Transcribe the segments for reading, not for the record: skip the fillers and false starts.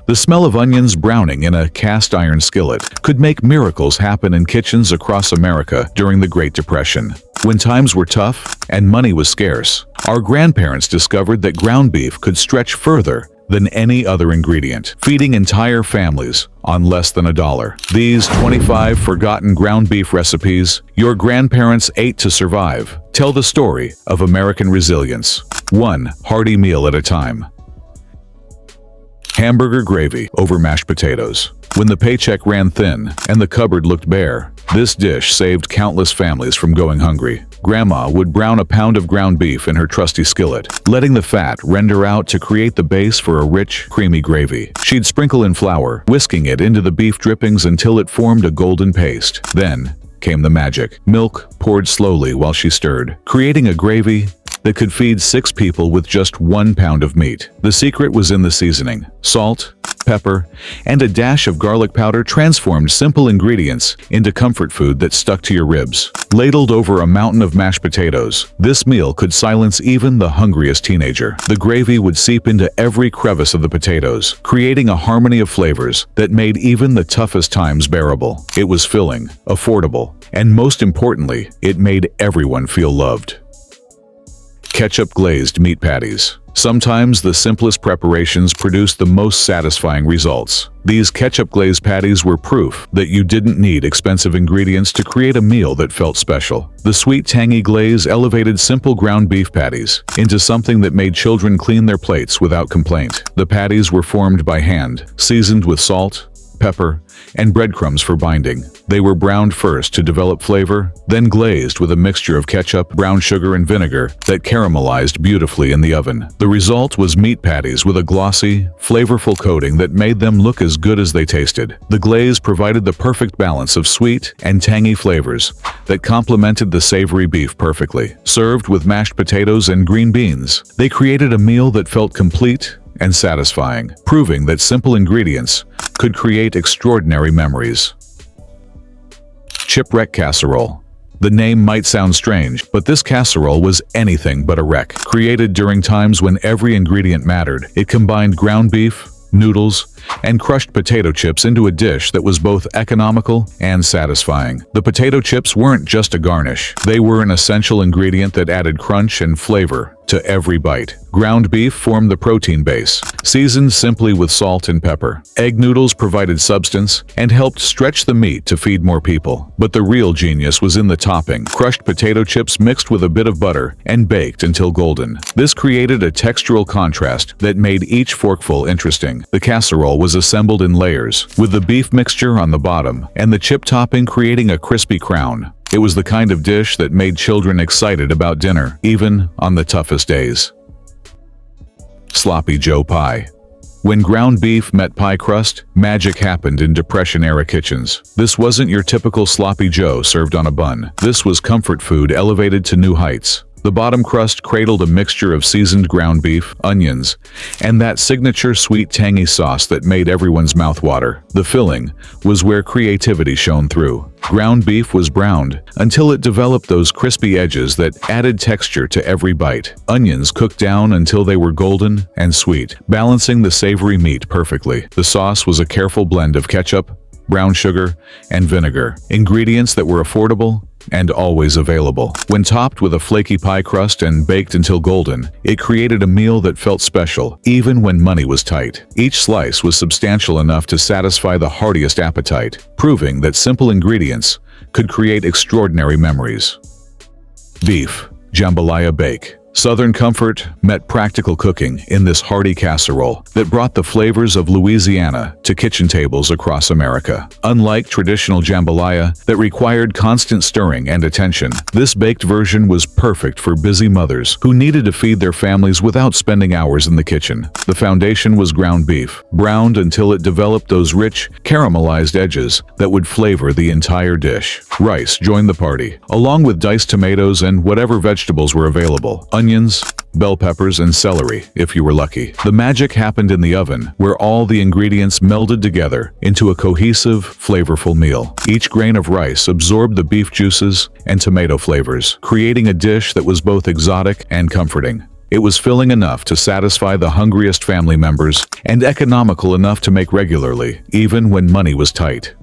The smell of onions browning in a cast iron skillet could make miracles happen in kitchens across America during the Great Depression. When times were tough and money was scarce, our grandparents discovered that ground beef could stretch further than any other ingredient, feeding entire families on less than $1. These 25 forgotten ground beef recipes your grandparents ate to survive tell the story of American resilience, one hearty meal at a time. Hamburger gravy over mashed potatoes. When the paycheck ran thin and the cupboard looked bare, this dish saved countless families from going hungry. Grandma would brown a pound of ground beef in her trusty skillet, letting the fat render out to create the base for a rich, creamy gravy. She'd sprinkle in flour, whisking it into the beef drippings until it formed a golden paste. Then came the magic. Milk poured slowly while she stirred, creating a gravy that could feed 6 people with just 1 pound of meat. The secret was in the seasoning. Salt, pepper, and a dash of garlic powder transformed simple ingredients into comfort food that stuck to your ribs. Ladled over a mountain of mashed potatoes, this meal could silence even the hungriest teenager. The gravy would seep into every crevice of the potatoes, creating a harmony of flavors that made even the toughest times bearable. It was filling, affordable, and most importantly, it made everyone feel loved. Ketchup glazed meat patties. Sometimes the simplest preparations produce the most satisfying results. These ketchup glazed patties were proof that you didn't need expensive ingredients to create a meal that felt special. The sweet tangy glaze elevated simple ground beef patties into something that made children clean their plates without complaint. The patties were formed by hand, seasoned with salt, pepper, and breadcrumbs for binding. They were browned first to develop flavor, then glazed with a mixture of ketchup, brown sugar, and vinegar that caramelized beautifully in the oven. The result was meat patties with a glossy, flavorful coating that made them look as good as they tasted. The glaze provided the perfect balance of sweet and tangy flavors that complemented the savory beef perfectly. Served with mashed potatoes and green beans, they created a meal that felt complete and satisfying, proving that simple ingredients could create extraordinary memories. Shipwreck casserole. The name might sound strange, but this casserole was anything but a wreck. Created during times when every ingredient mattered, it combined ground beef, noodles, and crushed potato chips into a dish that was both economical and satisfying. The potato chips weren't just a garnish. They were an essential ingredient that added crunch and flavor to every bite. Ground beef formed the protein base, seasoned simply with salt and pepper. Egg noodles provided substance and helped stretch the meat to feed more people. But the real genius was in the topping. Crushed potato chips mixed with a bit of butter and baked until golden. This created a textural contrast that made each forkful interesting. The casserole was assembled in layers, with the beef mixture on the bottom and the chip topping creating a crispy crown. It was the kind of dish that made children excited about dinner, even on the toughest days. Sloppy Joe pie. When ground beef met pie crust, magic happened in Depression-era kitchens. This wasn't your typical sloppy Joe served on a bun. This was comfort food elevated to new heights. The bottom crust cradled a mixture of seasoned ground beef, onions, and that signature sweet tangy sauce that made everyone's mouth water. The filling was where creativity shone through. Ground beef was browned until it developed those crispy edges that added texture to every bite. Onions cooked down until they were golden and sweet, balancing the savory meat perfectly. The sauce was a careful blend of ketchup, brown sugar, and vinegar, ingredients that were affordable and always available. When topped with a flaky pie crust and baked until golden, it created a meal that felt special, even when money was tight. Each slice was substantial enough to satisfy the heartiest appetite, proving that simple ingredients could create extraordinary memories. Beef jambalaya bake. Southern comfort met practical cooking in this hearty casserole that brought the flavors of Louisiana to kitchen tables across America. Unlike traditional jambalaya that required constant stirring and attention, this baked version was perfect for busy mothers who needed to feed their families without spending hours in the kitchen. The foundation was ground beef, browned until it developed those rich, caramelized edges that would flavor the entire dish. Rice joined the party, along with diced tomatoes and whatever vegetables were available. Onions, bell peppers, and celery, if you were lucky. The magic happened in the oven, where all the ingredients melded together into a cohesive, flavorful meal. Each grain of rice absorbed the beef juices and tomato flavors, creating a dish that was both exotic and comforting. It was filling enough to satisfy the hungriest family members and economical enough to make regularly, even when money was tight.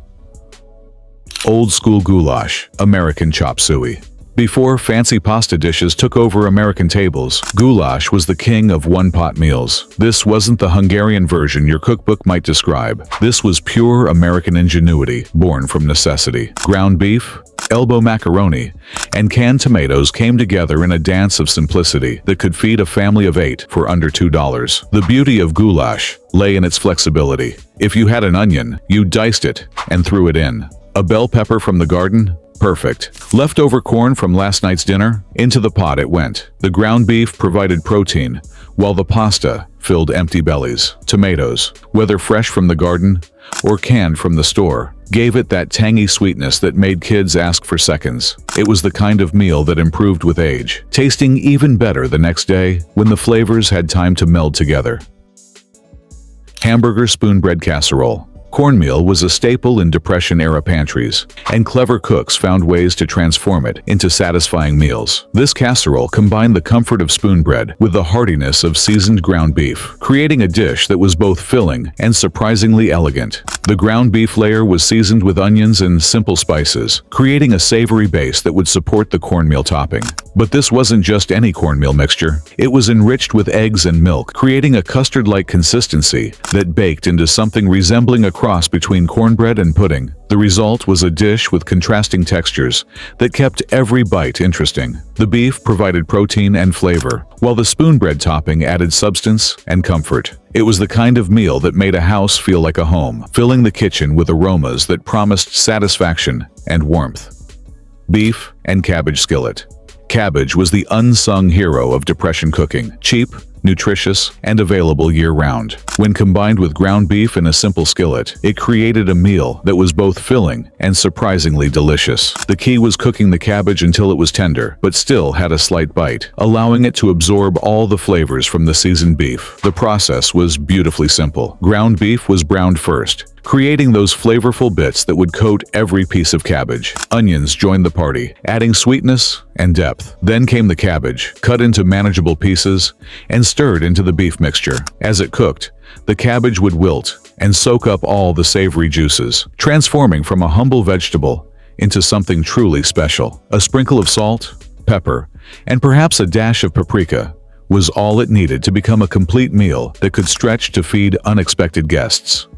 Old school goulash, American chop suey. Before fancy pasta dishes took over American tables, goulash was the king of one-pot meals. This wasn't the Hungarian version your cookbook might describe. This was pure American ingenuity, born from necessity. Ground beef, elbow macaroni, and canned tomatoes came together in a dance of simplicity that could feed a family of 8 for under $2. The beauty of goulash lay in its flexibility. If you had an onion, you diced it and threw it in. A bell pepper from the garden? Perfect. Leftover corn from last night's dinner? Into the pot it went. The ground beef provided protein, while the pasta filled empty bellies. Tomatoes, whether fresh from the garden or canned from the store, gave it that tangy sweetness that made kids ask for seconds. It was the kind of meal that improved with age, tasting even better the next day when the flavors had time to meld together. Hamburger spoon-bread casserole. Cornmeal was a staple in Depression-era pantries, and clever cooks found ways to transform it into satisfying meals. This casserole combined the comfort of spoon bread with the heartiness of seasoned ground beef, creating a dish that was both filling and surprisingly elegant. The ground beef layer was seasoned with onions and simple spices, creating a savory base that would support the cornmeal topping. But this wasn't just any cornmeal mixture. It was enriched with eggs and milk, creating a custard-like consistency that baked into something resembling a cross between cornbread and pudding. The result was a dish with contrasting textures that kept every bite interesting. The beef provided protein and flavor, while the spoon-bread topping added substance and comfort. It was the kind of meal that made a house feel like a home, filling the kitchen with aromas that promised satisfaction and warmth. Beef and cabbage skillet. Cabbage was the unsung hero of Depression cooking, cheap, nutritious, and available year-round. When combined with ground beef in a simple skillet, it created a meal that was both filling and surprisingly delicious. The key was cooking the cabbage until it was tender, but still had a slight bite, allowing it to absorb all the flavors from the seasoned beef. The process was beautifully simple. Ground beef was browned first, creating those flavorful bits that would coat every piece of cabbage. Onions joined the party, adding sweetness and depth. Then came the cabbage, cut into manageable pieces and stirred into the beef mixture. As it cooked, the cabbage would wilt and soak up all the savory juices, transforming from a humble vegetable into something truly special. A sprinkle of salt, pepper, and perhaps a dash of paprika was all it needed to become a complete meal that could stretch to feed unexpected guests.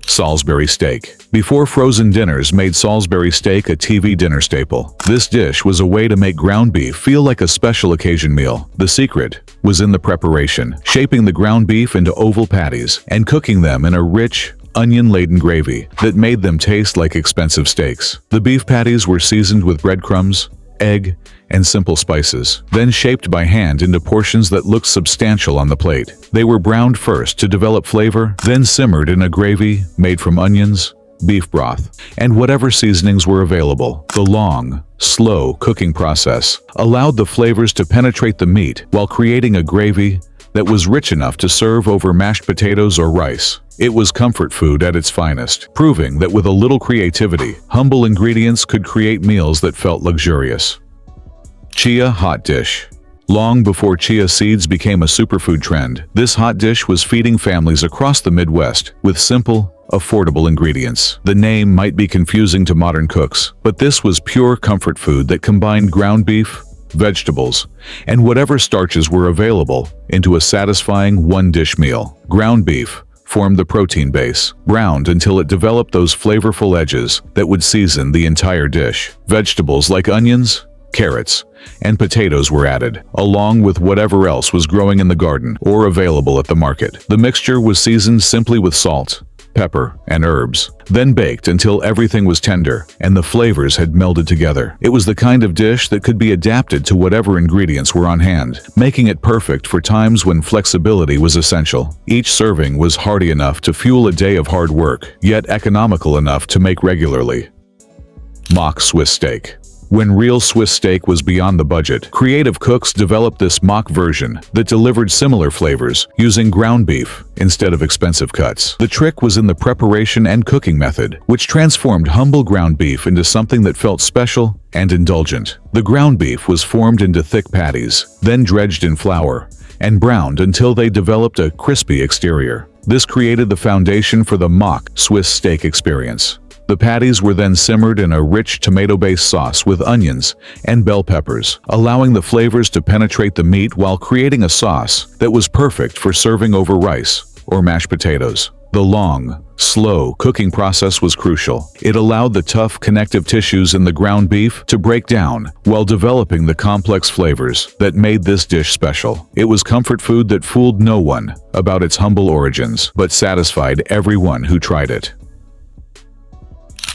Salisbury steak. Before frozen dinners made Salisbury steak a TV dinner staple, this dish was a way to make ground beef feel like a special occasion meal. The secret was in the preparation, shaping the ground beef into oval patties and cooking them in a rich, onion-laden gravy that made them taste like expensive steaks. The beef patties were seasoned with breadcrumbs, egg, and simple spices, then shaped by hand into portions that looked substantial on the plate. They were browned first to develop flavor, then simmered in a gravy made from onions, beef broth, and whatever seasonings were available. The long, slow cooking process allowed the flavors to penetrate the meat while creating a gravy that was rich enough to serve over mashed potatoes or rice. It was comfort food at its finest, proving that with a little creativity, humble ingredients could create meals that felt luxurious. Chia hot dish. Long before chia seeds became a superfood trend, this hot dish was feeding families across the Midwest with simple, affordable ingredients. The name might be confusing to modern cooks, but this was pure comfort food that combined ground beef, vegetables, and whatever starches were available into a satisfying one-dish meal. Ground beef formed the protein base, browned until it developed those flavorful edges that would season the entire dish. Vegetables like onions, carrots, and potatoes were added, along with whatever else was growing in the garden or available at the market. The mixture was seasoned simply with salt, pepper, and herbs, then baked until everything was tender and the flavors had melded together. It was the kind of dish that could be adapted to whatever ingredients were on hand, making it perfect for times when flexibility was essential. Each serving was hearty enough to fuel a day of hard work, yet economical enough to make regularly. Mock Swiss steak. When real Swiss steak was beyond the budget, creative cooks developed this mock version that delivered similar flavors, using ground beef instead of expensive cuts. The trick was in the preparation and cooking method, which transformed humble ground beef into something that felt special and indulgent. The ground beef was formed into thick patties, then dredged in flour, and browned until they developed a crispy exterior. This created the foundation for the mock Swiss steak experience. The patties were then simmered in a rich tomato-based sauce with onions and bell peppers, allowing the flavors to penetrate the meat while creating a sauce that was perfect for serving over rice or mashed potatoes. The long, slow cooking process was crucial. It allowed the tough connective tissues in the ground beef to break down while developing the complex flavors that made this dish special. It was comfort food that fooled no one about its humble origins, but satisfied everyone who tried it.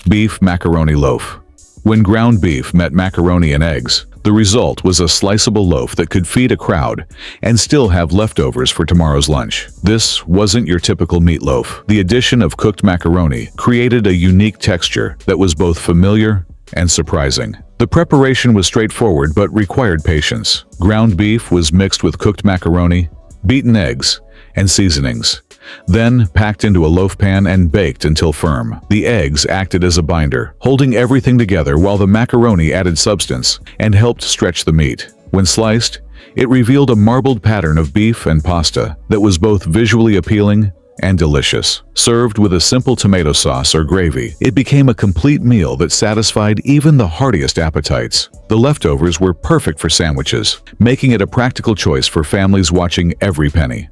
Beef macaroni loaf. When ground beef met macaroni and eggs, the result was a sliceable loaf that could feed a crowd and still have leftovers for tomorrow's lunch. This wasn't your typical meatloaf. The addition of cooked macaroni created a unique texture that was both familiar and surprising. The preparation was straightforward but required patience. Ground beef was mixed with cooked macaroni, beaten eggs, and seasonings, then packed into a loaf pan and baked until firm. The eggs acted as a binder, holding everything together while the macaroni added substance and helped stretch the meat. When sliced, it revealed a marbled pattern of beef and pasta that was both visually appealing and delicious. Served with a simple tomato sauce or gravy, it became a complete meal that satisfied even the heartiest appetites. The leftovers were perfect for sandwiches, making it a practical choice for families watching every penny.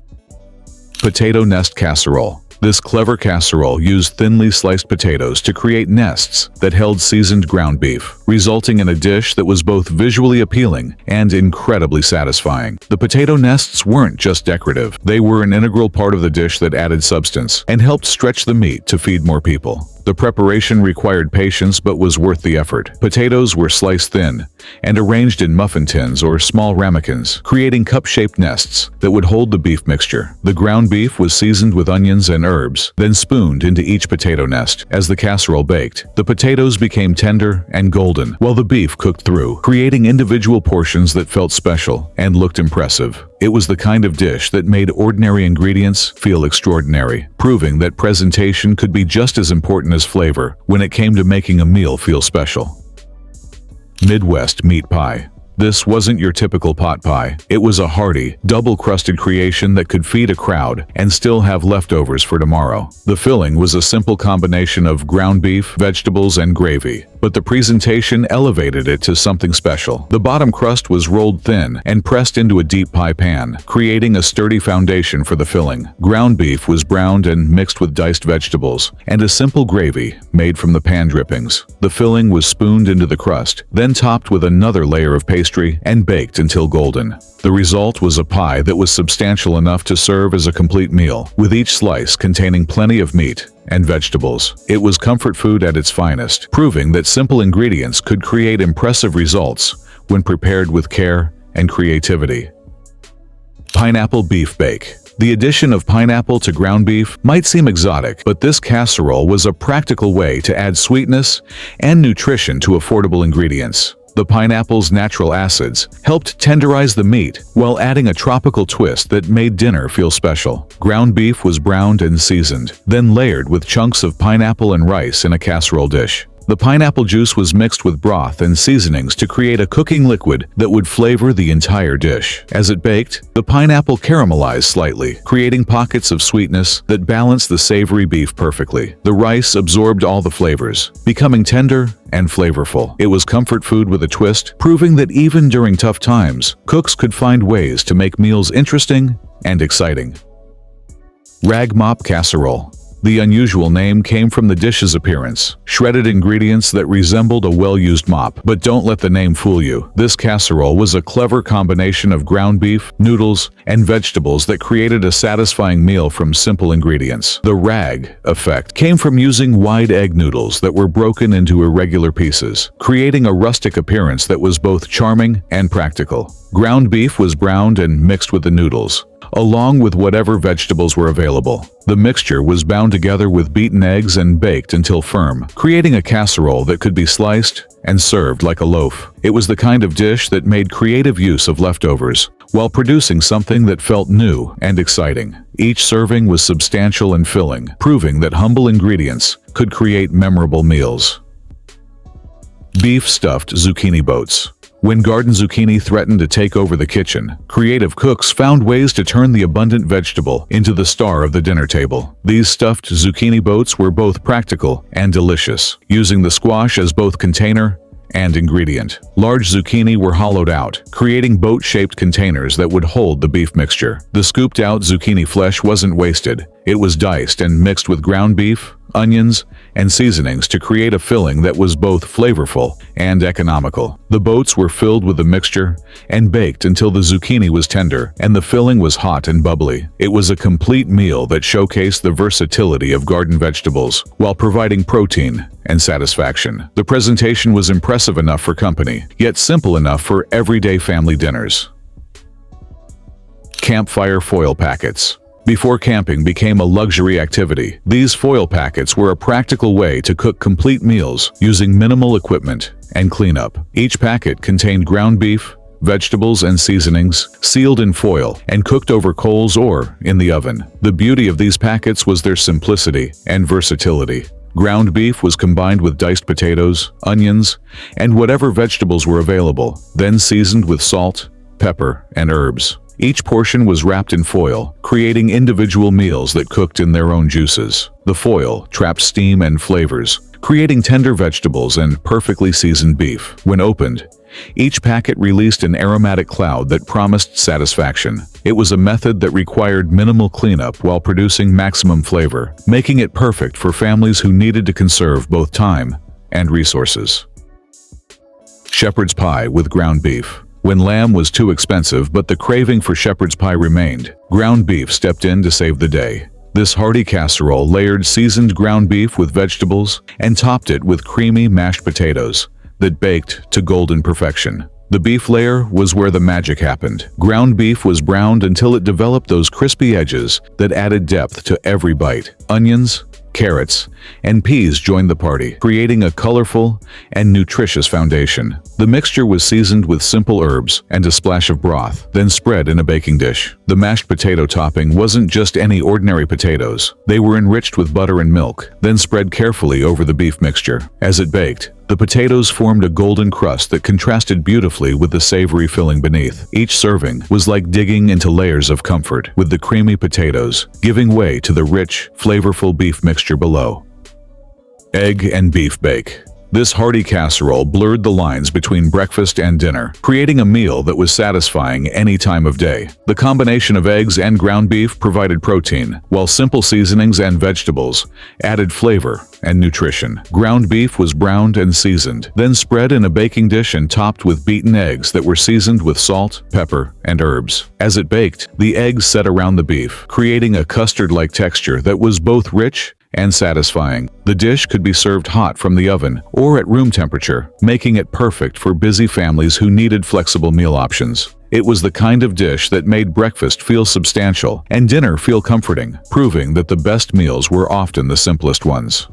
Potato nest casserole. This clever casserole used thinly sliced potatoes to create nests that held seasoned ground beef, resulting in a dish that was both visually appealing and incredibly satisfying. The potato nests weren't just decorative. They were an integral part of the dish that added substance and helped stretch the meat to feed more people. The preparation required patience but was worth the effort. Potatoes were sliced thin and arranged in muffin tins or small ramekins, creating cup-shaped nests that would hold the beef mixture. The ground beef was seasoned with onions and herbs, then spooned into each potato nest. As the casserole baked, the potatoes became tender and golden, while the beef cooked through, creating individual portions that felt special and looked impressive. It was the kind of dish that made ordinary ingredients feel extraordinary, proving that presentation could be just as important as flavor when it came to making a meal feel special. Midwest meat pie. This wasn't your typical pot pie. It was a hearty, double-crusted creation that could feed a crowd and still have leftovers for tomorrow. The filling was a simple combination of ground beef, vegetables, and gravy, but the presentation elevated it to something special. The bottom crust was rolled thin and pressed into a deep pie pan, creating a sturdy foundation for the filling. Ground beef was browned and mixed with diced vegetables, and a simple gravy made from the pan drippings. The filling was spooned into the crust, then topped with another layer of pastry and baked until golden. The result was a pie that was substantial enough to serve as a complete meal, with each slice containing plenty of meat and vegetables. It was comfort food at its finest, proving that simple ingredients could create impressive results when prepared with care and creativity. Pineapple beef bake. The addition of pineapple to ground beef might seem exotic, but this casserole was a practical way to add sweetness and nutrition to affordable ingredients. The pineapple's natural acids helped tenderize the meat while adding a tropical twist that made dinner feel special. Ground beef was browned and seasoned, then layered with chunks of pineapple and rice in a casserole dish. The pineapple juice was mixed with broth and seasonings to create a cooking liquid that would flavor the entire dish. As it baked, the pineapple caramelized slightly, creating pockets of sweetness that balanced the savory beef perfectly. The rice absorbed all the flavors, becoming tender and flavorful. It was comfort food with a twist, proving that even during tough times, cooks could find ways to make meals interesting and exciting. Rag mop casserole. The unusual name came from the dish's appearance, shredded ingredients that resembled a well-used mop. But don't let the name fool you. This casserole was a clever combination of ground beef, noodles, and vegetables that created a satisfying meal from simple ingredients. The rag effect came from using wide egg noodles that were broken into irregular pieces, creating a rustic appearance that was both charming and practical. Ground beef was browned and mixed with the noodles, along with whatever vegetables were available. The mixture was bound together with beaten eggs and baked until firm, creating a casserole that could be sliced and served like a loaf. It was the kind of dish that made creative use of leftovers, while producing something that felt new and exciting. Each serving was substantial and filling, proving that humble ingredients could create memorable meals. Beef stuffed zucchini boats. When garden zucchini threatened to take over the kitchen, creative cooks found ways to turn the abundant vegetable into the star of the dinner table. These stuffed zucchini boats were both practical and delicious, using the squash as both container and ingredient. Large zucchini were hollowed out, creating boat-shaped containers that would hold the beef mixture. The scooped-out zucchini flesh wasn't wasted. It was diced and mixed with ground beef, onions, and seasonings to create a filling that was both flavorful and economical. The boats were filled with the mixture and baked until the zucchini was tender and the filling was hot and bubbly. It was a complete meal that showcased the versatility of garden vegetables while providing protein and satisfaction. The presentation was impressive enough for company, yet simple enough for everyday family dinners. Campfire foil packets. Before camping became a luxury activity, these foil packets were a practical way to cook complete meals using minimal equipment and cleanup. Each packet contained ground beef, vegetables, and seasonings, sealed in foil and cooked over coals or in the oven. The beauty of these packets was their simplicity and versatility. Ground beef was combined with diced potatoes, onions, and whatever vegetables were available, then seasoned with salt, pepper, and herbs. Each portion was wrapped in foil, creating individual meals that cooked in their own juices. The foil trapped steam and flavors, creating tender vegetables and perfectly seasoned beef. When opened, each packet released an aromatic cloud that promised satisfaction. It was a method that required minimal cleanup while producing maximum flavor, making it perfect for families who needed to conserve both time and resources. Shepherd's pie with ground beef. When lamb was too expensive but the craving for shepherd's pie remained, ground beef stepped in to save the day. This hearty casserole layered seasoned ground beef with vegetables and topped it with creamy mashed potatoes that baked to golden perfection. The beef layer was where the magic happened. Ground beef was browned until it developed those crispy edges that added depth to every bite. Onions, carrots, and peas joined the party, creating a colorful and nutritious foundation. The mixture was seasoned with simple herbs and a splash of broth, then spread in a baking dish. The mashed potato topping wasn't just any ordinary potatoes. They were enriched with butter and milk, then spread carefully over the beef mixture. As it baked, the potatoes formed a golden crust that contrasted beautifully with the savory filling beneath. Each serving was like digging into layers of comfort, with the creamy potatoes giving way to the rich, flavorful beef mixture below. Egg and beef bake. This hearty casserole blurred the lines between breakfast and dinner, creating a meal that was satisfying any time of day. The combination of eggs and ground beef provided protein, while simple seasonings and vegetables added flavor and nutrition. Ground beef was browned and seasoned, then spread in a baking dish and topped with beaten eggs that were seasoned with salt, pepper, and herbs. As it baked, the eggs set around the beef, creating a custard-like texture that was both rich and satisfying. The dish could be served hot from the oven or at room temperature, making it perfect for busy families who needed flexible meal options. It was the kind of dish that made breakfast feel substantial and dinner feel comforting, proving that the best meals were often the simplest ones.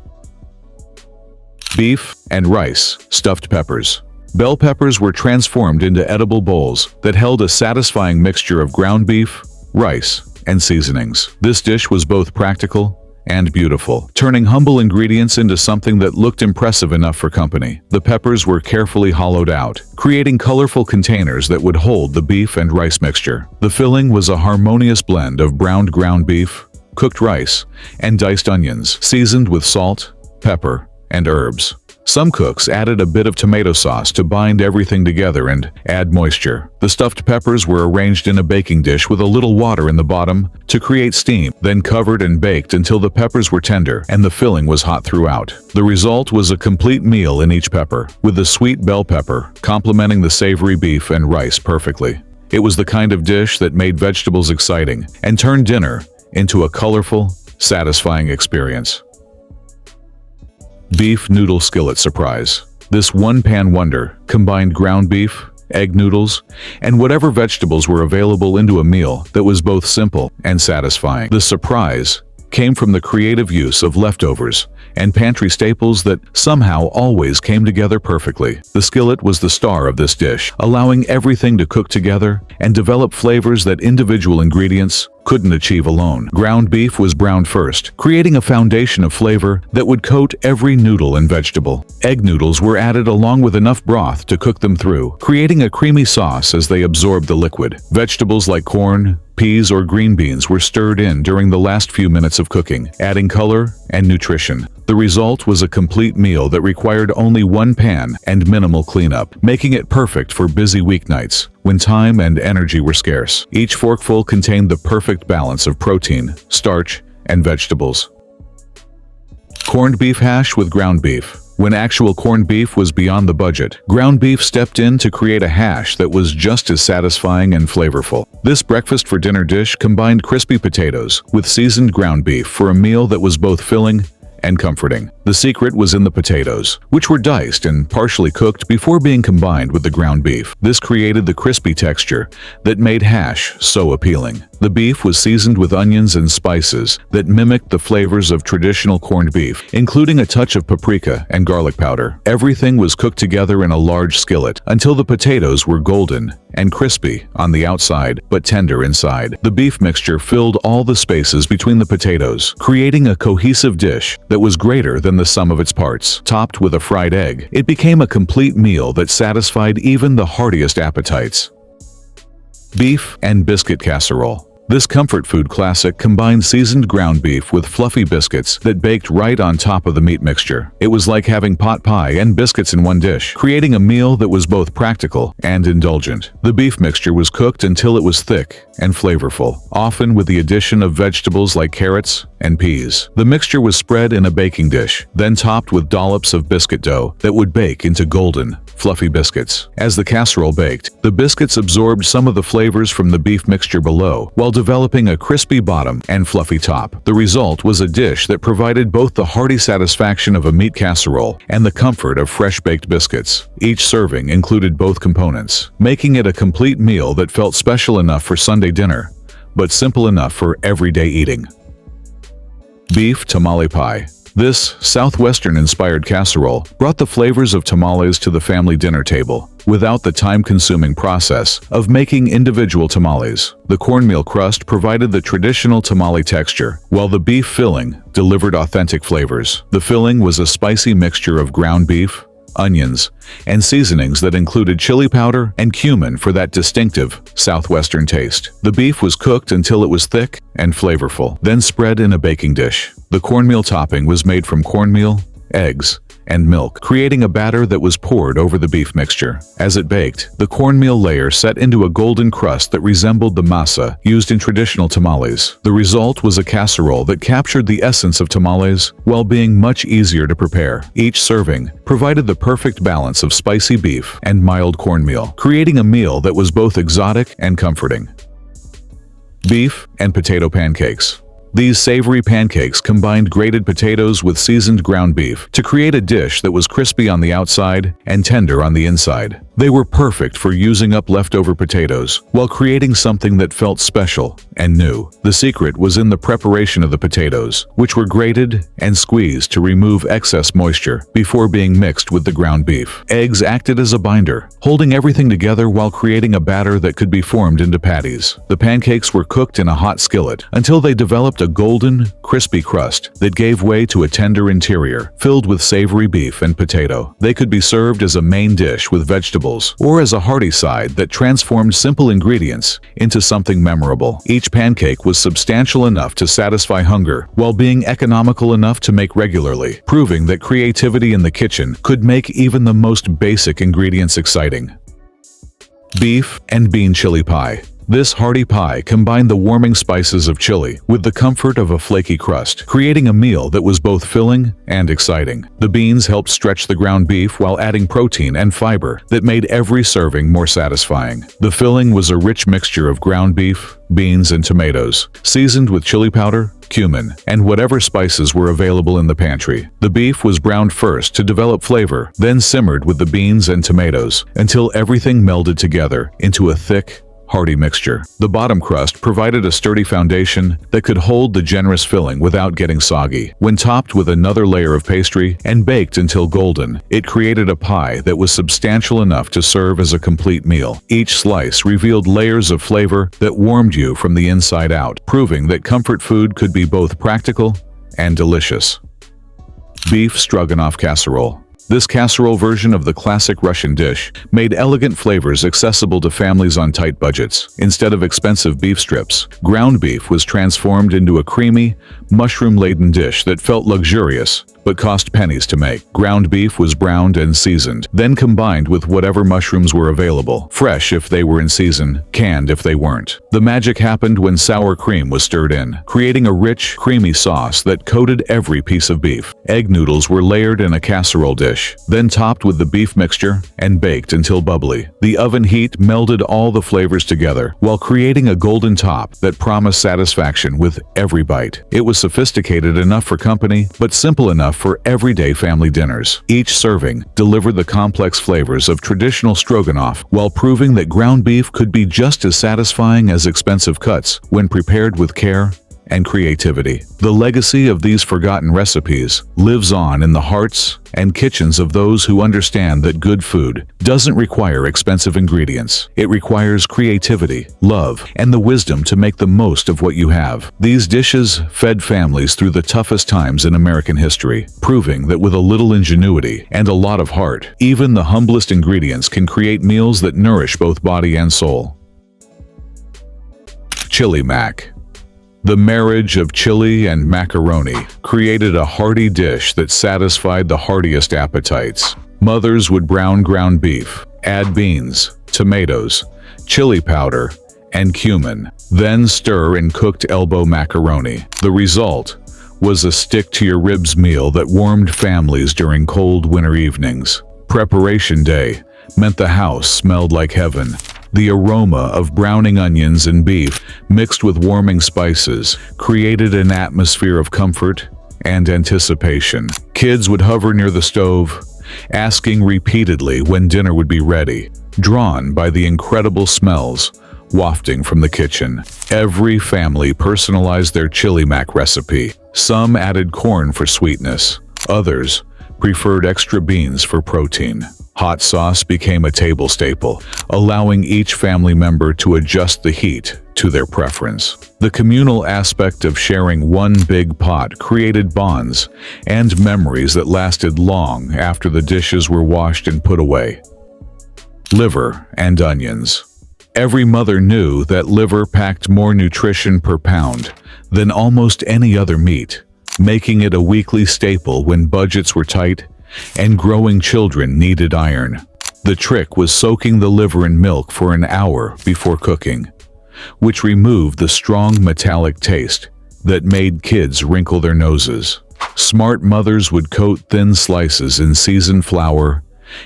Beef and rice stuffed peppers. Bell peppers were transformed into edible bowls that held a satisfying mixture of ground beef, rice, and seasonings. This dish was both practical and beautiful, turning humble ingredients into something that looked impressive enough for company. The peppers were carefully hollowed out, creating colorful containers that would hold the beef and rice mixture. The filling was a harmonious blend of browned ground beef, cooked rice, and diced onions, seasoned with salt, pepper, and herbs. Some cooks added a bit of tomato sauce to bind everything together and add moisture. The stuffed peppers were arranged in a baking dish with a little water in the bottom to create steam, then covered and baked until the peppers were tender and the filling was hot throughout. The result was a complete meal in each pepper, with the sweet bell pepper complementing the savory beef and rice perfectly. It was the kind of dish that made vegetables exciting and turned dinner into a colorful, satisfying experience. Beef noodle skillet surprise. This one-pan wonder combined ground beef, egg noodles, and whatever vegetables were available into a meal that was both simple and satisfying. The surprise came from the creative use of leftovers and pantry staples that somehow always came together perfectly. The skillet was the star of this dish, allowing everything to cook together and develop flavors that individual ingredients couldn't achieve alone. Ground beef was browned first, creating a foundation of flavor that would coat every noodle and vegetable. Egg noodles were added along with enough broth to cook them through, creating a creamy sauce as they absorbed the liquid. Vegetables like corn, peas, or green beans were stirred in during the last few minutes of cooking, adding color and nutrition. The result was a complete meal that required only one pan and minimal cleanup, making it perfect for busy weeknights when time and energy were scarce. Each forkful contained the perfect balance of protein, starch, and vegetables. Corned beef hash with ground beef. When actual corned beef was beyond the budget, ground beef stepped in to create a hash that was just as satisfying and flavorful. This breakfast for dinner dish combined crispy potatoes with seasoned ground beef for a meal that was both filling and comforting. The secret was in the potatoes, which were diced and partially cooked before being combined with the ground beef. This created the crispy texture that made hash so appealing. The beef was seasoned with onions and spices that mimicked the flavors of traditional corned beef, including a touch of paprika and garlic powder. Everything was cooked together in a large skillet until the potatoes were golden and crispy on the outside but tender inside. The beef mixture filled all the spaces between the potatoes, creating a cohesive dish that was greater than the sum of its parts. Topped with a fried egg, it became a complete meal that satisfied even the heartiest appetites. Beef and biscuit casserole. This comfort food classic combined seasoned ground beef with fluffy biscuits that baked right on top of the meat mixture. It was like having pot pie and biscuits in one dish, creating a meal that was both practical and indulgent. The beef mixture was cooked until it was thick and flavorful, often with the addition of vegetables like carrots and peas. The mixture was spread in a baking dish, then topped with dollops of biscuit dough that would bake into golden, fluffy biscuits. As the casserole baked, the biscuits absorbed some of the flavors from the beef mixture below, while developing a crispy bottom and fluffy top. The result was a dish that provided both the hearty satisfaction of a meat casserole and the comfort of fresh-baked biscuits. Each serving included both components, making it a complete meal that felt special enough for Sunday dinner, but simple enough for everyday eating. Beef tamale pie. This Southwestern-inspired casserole brought the flavors of tamales to the family dinner table, without the time-consuming process of making individual tamales. The cornmeal crust provided the traditional tamale texture, while the beef filling delivered authentic flavors. The filling was a spicy mixture of ground beef, onions, and seasonings that included chili powder and cumin for that distinctive Southwestern taste. The beef was cooked until it was thick and flavorful, then spread in a baking dish. The cornmeal topping was made from cornmeal, eggs, and milk, creating a batter that was poured over the beef mixture. As it baked, the cornmeal layer set into a golden crust that resembled the masa used in traditional tamales. The result was a casserole that captured the essence of tamales while being much easier to prepare. Each serving provided the perfect balance of spicy beef and mild cornmeal, creating a meal that was both exotic and comforting. Beef and potato pancakes. These savory pancakes combined grated potatoes with seasoned ground beef to create a dish that was crispy on the outside and tender on the inside. They were perfect for using up leftover potatoes while creating something that felt special and new. The secret was in the preparation of the potatoes, which were grated and squeezed to remove excess moisture before being mixed with the ground beef. Eggs acted as a binder, holding everything together while creating a batter that could be formed into patties. The pancakes were cooked in a hot skillet until they developed a golden, crispy crust that gave way to a tender interior filled with savory beef and potato. They could be served as a main dish with vegetables or as a hearty side that transformed simple ingredients into something memorable. Each pancake was substantial enough to satisfy hunger while being economical enough to make regularly, proving that creativity in the kitchen could make even the most basic ingredients exciting. Beef and bean chili pie. This hearty pie combined the warming spices of chili with the comfort of a flaky crust, creating a meal that was both filling and exciting. The beans helped stretch the ground beef while adding protein and fiber that made every serving more satisfying. The filling was a rich mixture of ground beef, beans, and tomatoes, seasoned with chili powder, cumin, and whatever spices were available in the pantry. The beef was browned first to develop flavor, then simmered with the beans and tomatoes until everything melded together into a thick, hearty mixture. The bottom crust provided a sturdy foundation that could hold the generous filling without getting soggy. When topped with another layer of pastry and baked until golden, it created a pie that was substantial enough to serve as a complete meal. Each slice revealed layers of flavor that warmed you from the inside out, proving that comfort food could be both practical and delicious. Beef stroganoff casserole. This casserole version of the classic Russian dish made elegant flavors accessible to families on tight budgets. Instead of expensive beef strips, ground beef was transformed into a creamy, mushroom-laden dish that felt luxurious but cost pennies to make. Ground beef was browned and seasoned, then combined with whatever mushrooms were available, fresh if they were in season, canned if they weren't. The magic happened when sour cream was stirred in, creating a rich, creamy sauce that coated every piece of beef. Egg noodles were layered in a casserole dish, then topped with the beef mixture and baked until bubbly. The oven heat melded all the flavors together while creating a golden top that promised satisfaction with every bite. It was sophisticated enough for company, but simple enough for everyday family dinners. Each serving delivered the complex flavors of traditional stroganoff while proving that ground beef could be just as satisfying as expensive cuts when prepared with care and creativity. The legacy of these forgotten recipes lives on in the hearts and kitchens of those who understand that good food doesn't require expensive ingredients. It requires creativity, love, and the wisdom to make the most of what you have. These dishes fed families through the toughest times in American history, proving that with a little ingenuity and a lot of heart, even the humblest ingredients can create meals that nourish both body and soul. Chili mac. The marriage of chili and macaroni created a hearty dish that satisfied the heartiest appetites. Mothers would brown ground beef, add beans, tomatoes, chili powder, and cumin, then stir in cooked elbow macaroni. The result was a stick-to-your-ribs meal that warmed families during cold winter evenings. Preparation day meant the house smelled like heaven. The aroma of browning onions and beef mixed with warming spices created an atmosphere of comfort and anticipation. Kids would hover near the stove, asking repeatedly when dinner would be ready, drawn by the incredible smells wafting from the kitchen. Every family personalized their chili mac recipe. Some added corn for sweetness, others preferred extra beans for protein. Hot sauce became a table staple, allowing each family member to adjust the heat to their preference. The communal aspect of sharing one big pot created bonds and memories that lasted long after the dishes were washed and put away. Liver and onions. Every mother knew that liver packed more nutrition per pound than almost any other meat, making it a weekly staple when budgets were tight and growing children needed iron. The trick was soaking the liver in milk for an hour before cooking, which removed the strong metallic taste that made kids wrinkle their noses. Smart mothers would coat thin slices in seasoned flour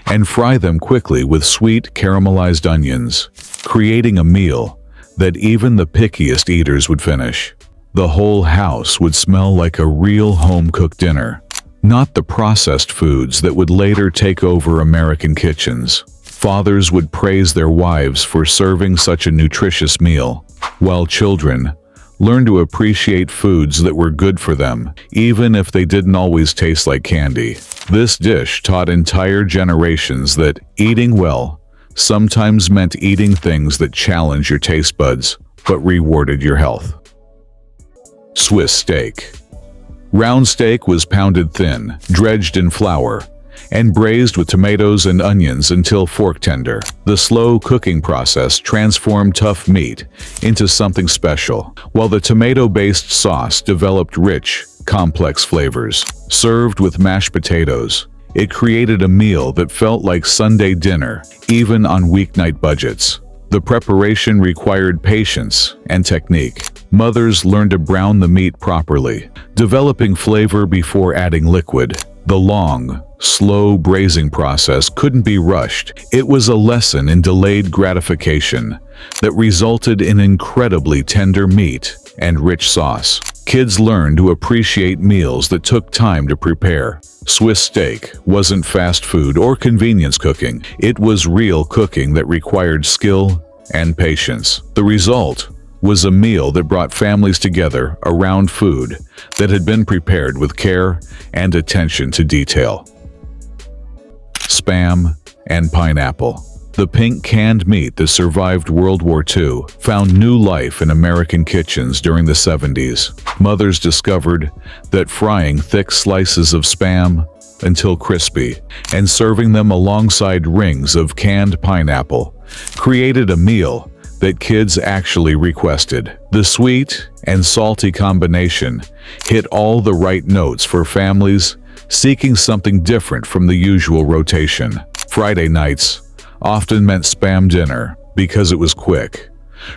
and fry them quickly with sweet caramelized onions, creating a meal that even the pickiest eaters would finish. The whole house would smell like a real home-cooked dinner, not the processed foods that would later take over American kitchens. Fathers would praise their wives for serving such a nutritious meal, while children learned to appreciate foods that were good for them, even if they didn't always taste like candy. This dish taught entire generations that eating well sometimes meant eating things that challenge your taste buds but rewarded your health. Swiss steak. Round steak was pounded thin, dredged in flour, and braised with tomatoes and onions until fork tender. The slow cooking process transformed tough meat into something special, while the tomato-based sauce developed rich, complex flavors. Served with mashed potatoes, it created a meal that felt like Sunday dinner, even on weeknight budgets. The preparation required patience and technique. Mothers learned to brown the meat properly, developing flavor before adding liquid. The long, slow braising process couldn't be rushed. It was a lesson in delayed gratification that resulted in incredibly tender meat and rich sauce. Kids learned to appreciate meals that took time to prepare. Swiss steak wasn't fast food or convenience cooking. It was real cooking that required skill and patience. The result was a meal that brought families together around food that had been prepared with care and attention to detail. Spam and pineapple. The pink canned meat that survived World War II found new life in American kitchens during the 70s. Mothers discovered that frying thick slices of spam until crispy and serving them alongside rings of canned pineapple created a meal that kids actually requested. The sweet and salty combination hit all the right notes for families seeking something different from the usual rotation. Friday nights often meant spam dinner because it was quick,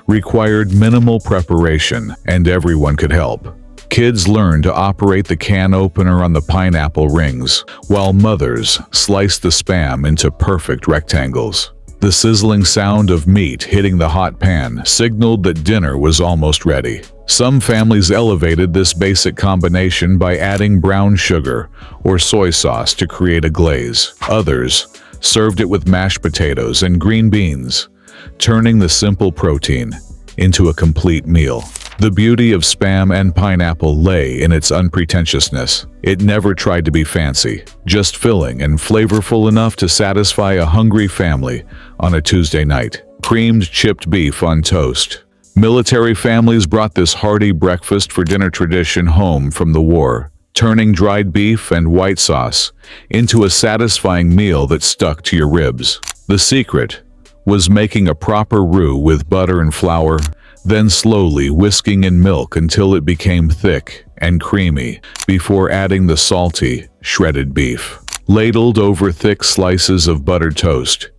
required minimal preparation, and everyone could help. Kids learned to operate the can opener on the pineapple rings, while mothers sliced the spam into perfect rectangles. The sizzling sound of meat hitting the hot pan signaled that dinner was almost ready. Some families elevated this basic combination by adding brown sugar or soy sauce to create a glaze. Others served it with mashed potatoes and green beans, turning the simple protein into a complete meal. The beauty of spam and pineapple lay in its unpretentiousness. It never tried to be fancy, just filling and flavorful enough to satisfy a hungry family on a Tuesday night. Creamed chipped beef on toast. Military families brought this hearty breakfast for dinner tradition home from the war, turning dried beef and white sauce into a satisfying meal that stuck to your ribs. The secret was making a proper roux with butter and flour, then slowly whisking in milk until it became thick and creamy before adding the salty, shredded beef. Ladled over thick slices of buttered toast,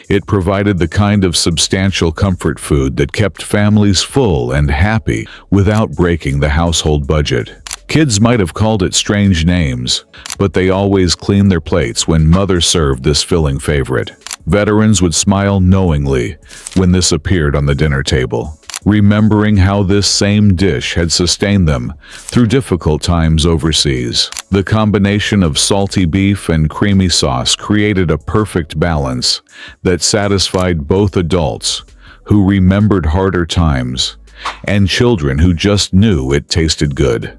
it provided the kind of substantial comfort food that kept families full and happy without breaking the household budget. Kids might have called it strange names, but they always cleaned their plates when mother served this filling favorite. Veterans would smile knowingly when this appeared on the dinner table, remembering how this same dish had sustained them through difficult times overseas. The combination of salty beef and creamy sauce created a perfect balance that satisfied both adults who remembered harder times and children who just knew it tasted good.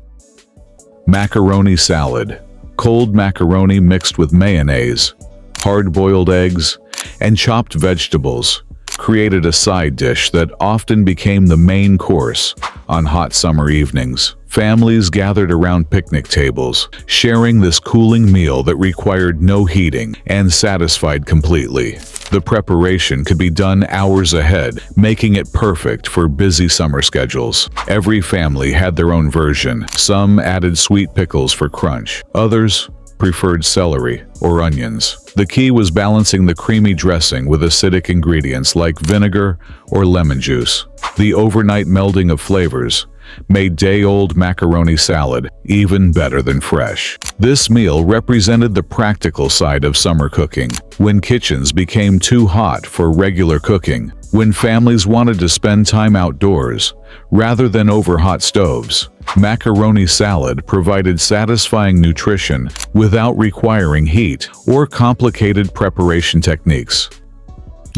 Macaroni salad. Cold macaroni mixed with mayonnaise, hard-boiled eggs, and chopped vegetables created a side dish that often became the main course on hot summer evenings. Families gathered around picnic tables, sharing this cooling meal that required no heating and satisfied completely. The preparation could be done hours ahead, making it perfect for busy summer schedules. Every family had their own version. Some added sweet pickles for crunch. Others preferred celery or onions. The key was balancing the creamy dressing with acidic ingredients like vinegar or lemon juice. The overnight melding of flavors made day-old macaroni salad even better than fresh. This meal represented the practical side of summer cooking. When kitchens became too hot for regular cooking, when families wanted to spend time outdoors rather than over hot stoves, macaroni salad provided satisfying nutrition without requiring heat or complicated preparation techniques.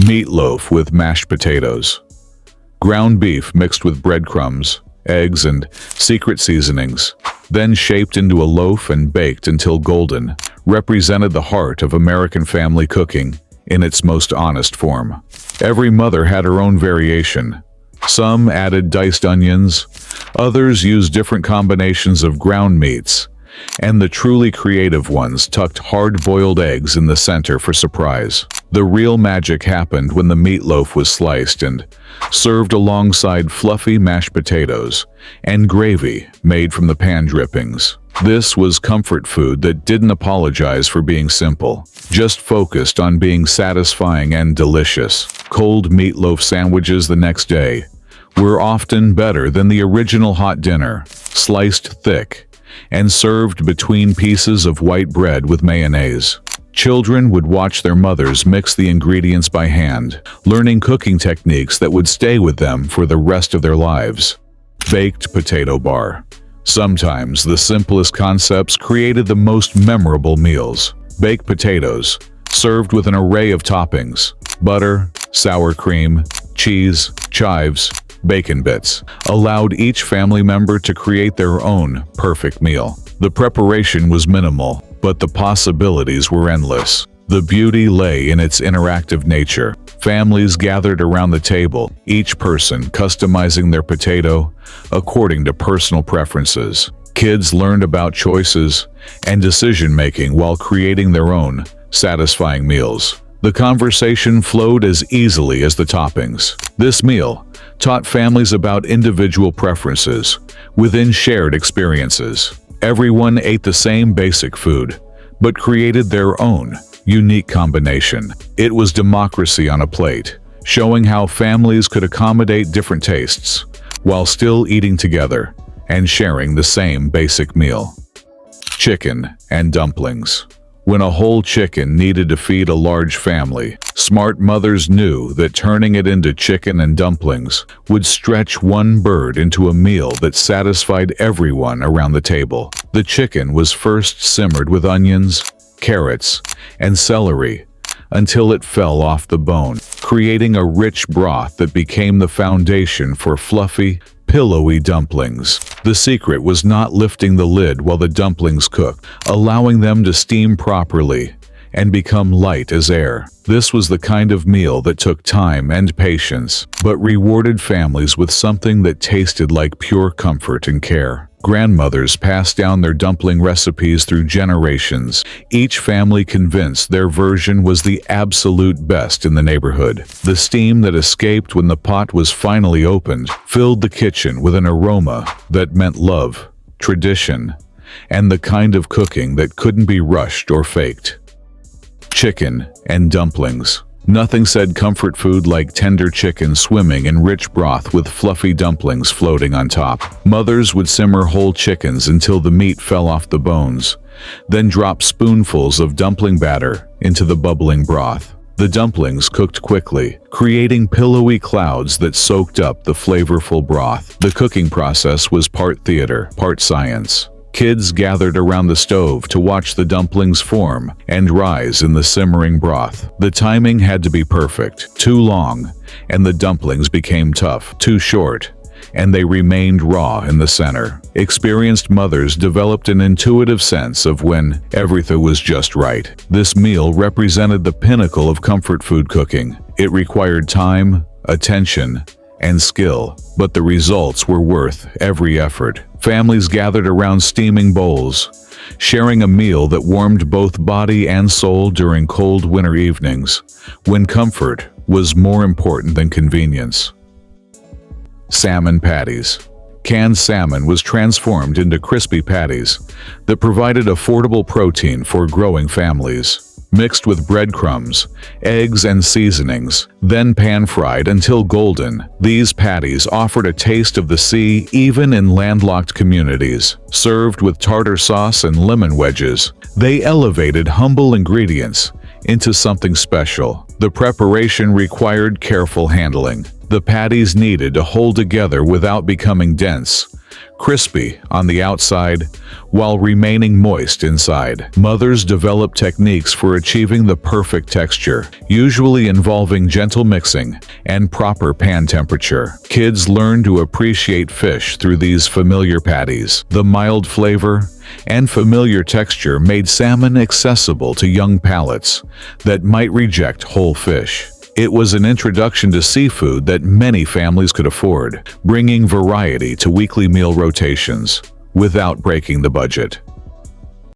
Meatloaf with mashed potatoes. Ground beef mixed with breadcrumbs, eggs, and secret seasonings, then shaped into a loaf and baked until golden, represented the heart of American family cooking in its most honest form. Every mother had her own variation. Some added diced onions, others used different combinations of ground meats, and the truly creative ones tucked hard-boiled eggs in the center for surprise. The real magic happened when the meatloaf was sliced and served alongside fluffy mashed potatoes and gravy made from the pan drippings. This was comfort food that didn't apologize for being simple, just focused on being satisfying and delicious. Cold meatloaf sandwiches the next day were often better than the original hot dinner, sliced thick and served between pieces of white bread with mayonnaise. Children would watch their mothers mix the ingredients by hand, learning cooking techniques that would stay with them for the rest of their lives. Baked potato bar. Sometimes the simplest concepts created the most memorable meals. Baked potatoes, served with an array of toppings: butter, sour cream, cheese, chives, bacon bits, allowed each family member to create their own perfect meal. The preparation was minimal, but the possibilities were endless. The beauty lay in its interactive nature. Families gathered around the table, each person customizing their potato according to personal preferences. Kids learned about choices and decision-making while creating their own satisfying meals. The conversation flowed as easily as the toppings. This meal taught families about individual preferences within shared experiences. Everyone ate the same basic food, but created their own unique combination. It was democracy on a plate, showing how families could accommodate different tastes while still eating together and sharing the same basic meal. Chicken and dumplings. When a whole chicken needed to feed a large family, smart mothers knew that turning it into chicken and dumplings would stretch one bird into a meal that satisfied everyone around the table. The chicken was first simmered with onions, carrots, and celery until it fell off the bone, creating a rich broth that became the foundation for fluffy, pillowy dumplings. The secret was not lifting the lid while the dumplings cooked, allowing them to steam properly and become light as air. This was the kind of meal that took time and patience, but rewarded families with something that tasted like pure comfort and care. Grandmothers passed down their dumpling recipes through generations, each family convinced their version was the absolute best in the neighborhood. The steam that escaped when the pot was finally opened filled the kitchen with an aroma that meant love, tradition, and the kind of cooking that couldn't be rushed or faked. Chicken and dumplings. Nothing said comfort food like tender chicken swimming in rich broth with fluffy dumplings floating on top. Mothers would simmer whole chickens until the meat fell off the bones, then drop spoonfuls of dumpling batter into the bubbling broth. The dumplings cooked quickly, creating pillowy clouds that soaked up the flavorful broth. The cooking process was part theater, part science. Kids gathered around the stove to watch the dumplings form and rise in the simmering broth. The timing had to be perfect. Too long, and the dumplings became tough. Too short, and they remained raw in the center. Experienced mothers developed an intuitive sense of when everything was just right. This meal represented the pinnacle of comfort food cooking. It required time, attention, and skill, but the results were worth every effort. Families gathered around steaming bowls, sharing a meal that warmed both body and soul during cold winter evenings, when comfort was more important than convenience. Salmon patties. Canned salmon was transformed into crispy patties that provided affordable protein for growing families. Mixed with breadcrumbs, eggs, and seasonings, then pan-fried until golden, these patties offered a taste of the sea even in landlocked communities. Served with tartar sauce and lemon wedges, they elevated humble ingredients into something special. The preparation required careful handling. The patties needed to hold together without becoming dense, crispy on the outside while remaining moist inside. Mothers developed techniques for achieving the perfect texture, usually involving gentle mixing and proper pan temperature. Kids learned to appreciate fish through these familiar patties. The mild flavor and familiar texture made salmon accessible to young palates that might reject whole fish. It was an introduction to seafood that many families could afford, bringing variety to weekly meal rotations without breaking the budget.